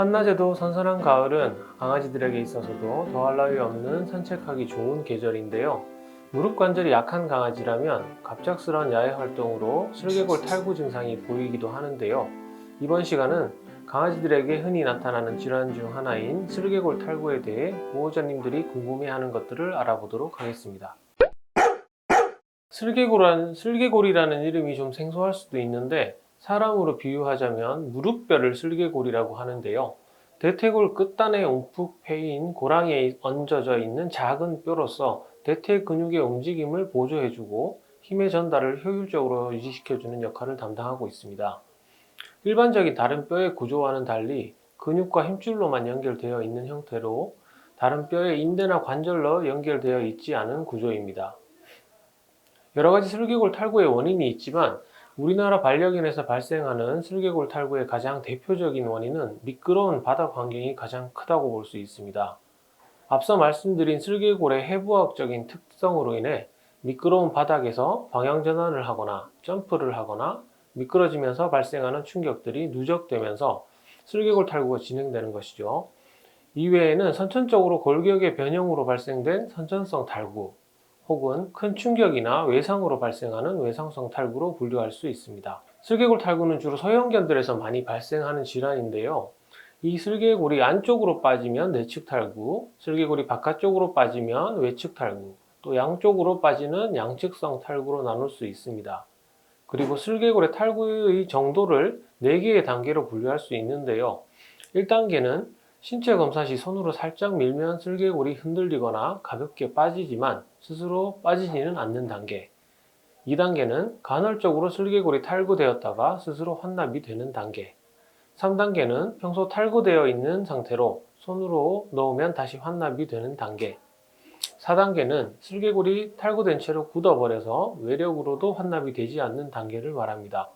한낮에도 선선한 가을은 강아지들에게 있어서도 더할 나위 없는 산책하기 좋은 계절인데요. 무릎 관절이 약한 강아지라면 갑작스런 야외 활동으로 슬개골 탈구 증상이 보이기도 하는데요. 이번 시간은 강아지들에게 흔히 나타나는 질환 중 하나인 슬개골 탈구에 대해 보호자님들이 궁금해하는 것들을 알아보도록 하겠습니다. 슬개골이라는 이름이 좀 생소할 수도 있는데 사람으로 비유하자면 무릎뼈를 슬개골이라고 하는데요. 대퇴골 끝단에 움푹 패인 고랑이에 얹어져 있는 작은 뼈로서 대퇴 근육의 움직임을 보조해주고 힘의 전달을 효율적으로 유지시켜주는 역할을 담당하고 있습니다. 일반적인 다른 뼈의 구조와는 달리 근육과 힘줄로만 연결되어 있는 형태로 다른 뼈에 인대나 관절로 연결되어 있지 않은 구조입니다. 여러 가지 슬개골 탈구의 원인이 있지만 우리나라 반려견에서 발생하는 슬개골 탈구의 가장 대표적인 원인은 미끄러운 바닥 환경이 가장 크다고 볼 수 있습니다. 앞서 말씀드린 슬개골의 해부학적인 특성으로 인해 미끄러운 바닥에서 방향 전환을 하거나 점프를 하거나 미끄러지면서 발생하는 충격들이 누적되면서 슬개골 탈구가 진행되는 것이죠. 이외에는 선천적으로 골격의 변형으로 발생된 선천성 탈구, 혹은 큰 충격이나 외상으로 발생하는 외상성 탈구로 분류할 수 있습니다. 슬개골 탈구는 주로 소형견들에서 많이 발생하는 질환인데요. 이 슬개골이 안쪽으로 빠지면 내측 탈구, 슬개골이 바깥쪽으로 빠지면 외측 탈구, 또 양쪽으로 빠지는 양측성 탈구로 나눌 수 있습니다. 그리고 슬개골의 탈구의 정도를 4개의 단계로 분류할 수 있는데요. 1단계는 신체 검사 시 손으로 살짝 밀면 슬개골이 흔들리거나 가볍게 빠지지만 스스로 빠지지는 않는 단계. 2단계는 간헐적으로 슬개골이 탈구되었다가 스스로 환납이 되는 단계. 3단계는 평소 탈구되어 있는 상태로 손으로 넣으면 다시 환납이 되는 단계. 4단계는 슬개골이 탈구된 채로 굳어버려서 외력으로도 환납이 되지 않는 단계를 말합니다.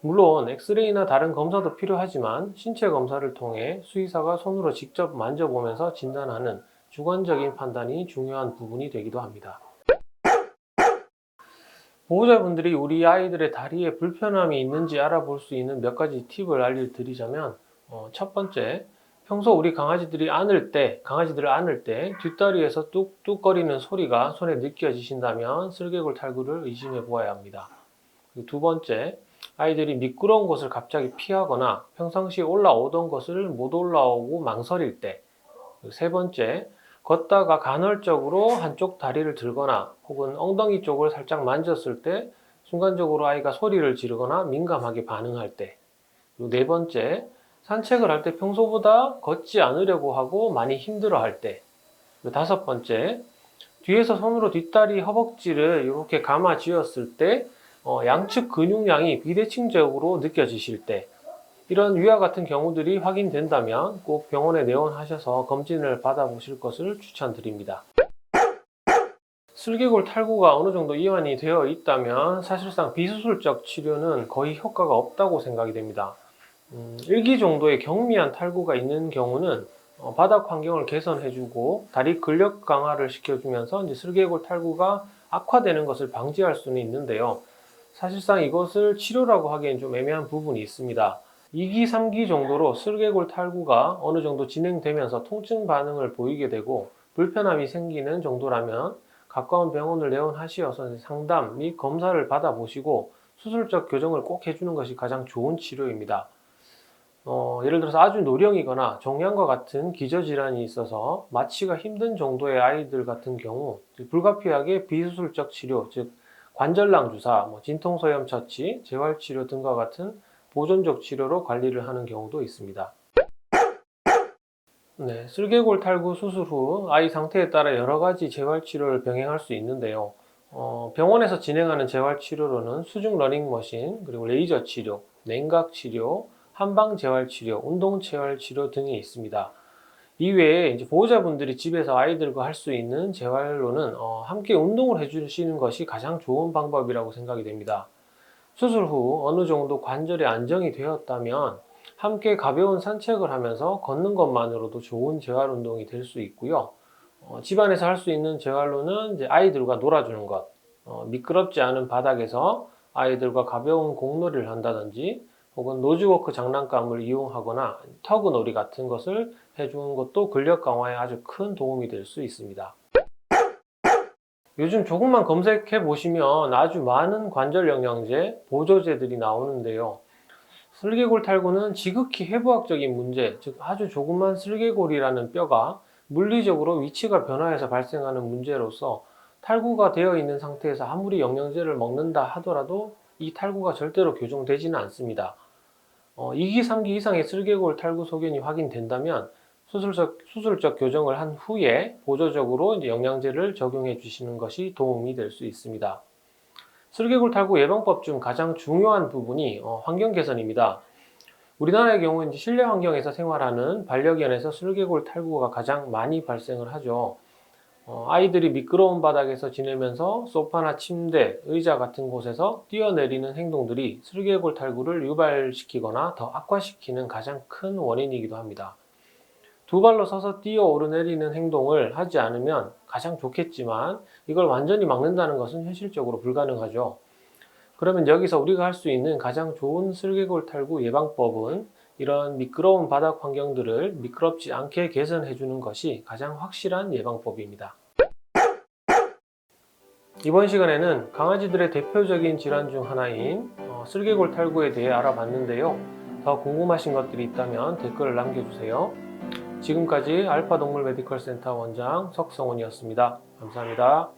물론 엑스레이나 다른 검사도 필요하지만 신체 검사를 통해 수의사가 손으로 직접 만져보면서 진단하는 주관적인 판단이 중요한 부분이 되기도 합니다. 보호자분들이 우리 아이들의 다리에 불편함이 있는지 알아볼 수 있는 몇 가지 팁을 알려드리자면 첫 번째, 평소 우리 강아지들을 안을 때 뒷다리에서 뚝뚝거리는 소리가 손에 느껴지신다면 슬개골 탈구를 의심해 보아야 합니다. 그리고 두 번째, 아이들이 미끄러운 곳을 갑자기 피하거나 평상시에 올라오던 것을 못 올라오고 망설일 때. 세 번째, 걷다가 간헐적으로 한쪽 다리를 들거나 혹은 엉덩이 쪽을 살짝 만졌을 때 순간적으로 아이가 소리를 지르거나 민감하게 반응할 때. 그리고 네 번째, 산책을 할 때 평소보다 걷지 않으려고 하고 많이 힘들어 할 때. 그리고 다섯 번째, 뒤에서 손으로 뒷다리 허벅지를 이렇게 감아 쥐었을 때 양측 근육량이 비대칭적으로 느껴지실 때, 이런 위와 같은 경우들이 확인된다면 꼭 병원에 내원하셔서 검진을 받아보실 것을 추천드립니다. 슬개골 탈구가 어느 정도 이완이 되어 있다면 사실상 비수술적 치료는 거의 효과가 없다고 생각이 됩니다. 1기 정도의 경미한 탈구가 있는 경우는 바닥 환경을 개선해주고 다리 근력 강화를 시켜주면서 이제 슬개골 탈구가 악화되는 것을 방지할 수는 있는데요. 사실상 이것을 치료라고 하기엔 좀 애매한 부분이 있습니다. 2기, 3기 정도로 슬개골 탈구가 어느 정도 진행되면서 통증 반응을 보이게 되고 불편함이 생기는 정도라면 가까운 병원을 내원하시어서 상담 및 검사를 받아보시고 수술적 교정을 꼭 해주는 것이 가장 좋은 치료입니다. 예를 들어서 아주 노령이거나 종양과 같은 기저질환이 있어서 마취가 힘든 정도의 아이들 같은 경우 불가피하게 비수술적 치료, 즉 관절낭 주사, 진통소염 처치, 재활치료 등과 같은 보존적 치료로 관리를 하는 경우도 있습니다. 네, 슬개골 탈구 수술 후 아이 상태에 따라 여러 가지 재활치료를 병행할 수 있는데요. 병원에서 진행하는 재활치료로는 수중 러닝머신, 그리고 레이저 치료, 냉각 치료, 한방 재활치료, 운동 재활치료 등이 있습니다. 이외에 이제 보호자분들이 집에서 아이들과 할 수 있는 재활로는 함께 운동을 해주시는 것이 가장 좋은 방법이라고 생각이 됩니다. 수술 후 어느 정도 관절이 안정이 되었다면 함께 가벼운 산책을 하면서 걷는 것만으로도 좋은 재활 운동이 될 수 있고요. 집안에서 할 수 있는 재활로는 이제 아이들과 놀아주는 것, 미끄럽지 않은 바닥에서 아이들과 가벼운 공놀이를 한다든지 혹은 노즈워크 장난감을 이용하거나 터그놀이 같은 것을 해주는 것도 근력 강화에 아주 큰 도움이 될 수 있습니다. 요즘 조금만 검색해 보시면 아주 많은 관절 영양제, 보조제들이 나오는데요. 슬개골 탈구는 지극히 해부학적인 문제, 즉 아주 조그만 슬개골이라는 뼈가 물리적으로 위치가 변화해서 발생하는 문제로서 탈구가 되어 있는 상태에서 아무리 영양제를 먹는다 하더라도 이 탈구가 절대로 교정되지는 않습니다. 2기, 3기 이상의 슬개골 탈구 소견이 확인된다면 수술적 교정을 한 후에 보조적으로 이제 영양제를 적용해 주시는 것이 도움이 될 수 있습니다. 슬개골 탈구 예방법 중 가장 중요한 부분이 환경 개선입니다. 우리나라의 경우 이제 실내 환경에서 생활하는 반려견에서 슬개골 탈구가 가장 많이 발생을 하죠. 아이들이 미끄러운 바닥에서 지내면서 소파나 침대, 의자 같은 곳에서 뛰어내리는 행동들이 슬개골 탈구를 유발시키거나 더 악화시키는 가장 큰 원인이기도 합니다. 두 발로 서서 뛰어 오르내리는 행동을 하지 않으면 가장 좋겠지만 이걸 완전히 막는다는 것은 현실적으로 불가능하죠. 그러면 여기서 우리가 할 수 있는 가장 좋은 슬개골 탈구 예방법은 이런 미끄러운 바닥 환경들을 미끄럽지 않게 개선해 주는 것이 가장 확실한 예방법입니다. 이번 시간에는 강아지들의 대표적인 질환 중 하나인 슬개골 탈구에 대해 알아봤는데요. 더 궁금하신 것들이 있다면 댓글을 남겨주세요. 지금까지 알파동물 메디컬 센터 원장 석성훈이었습니다. 감사합니다.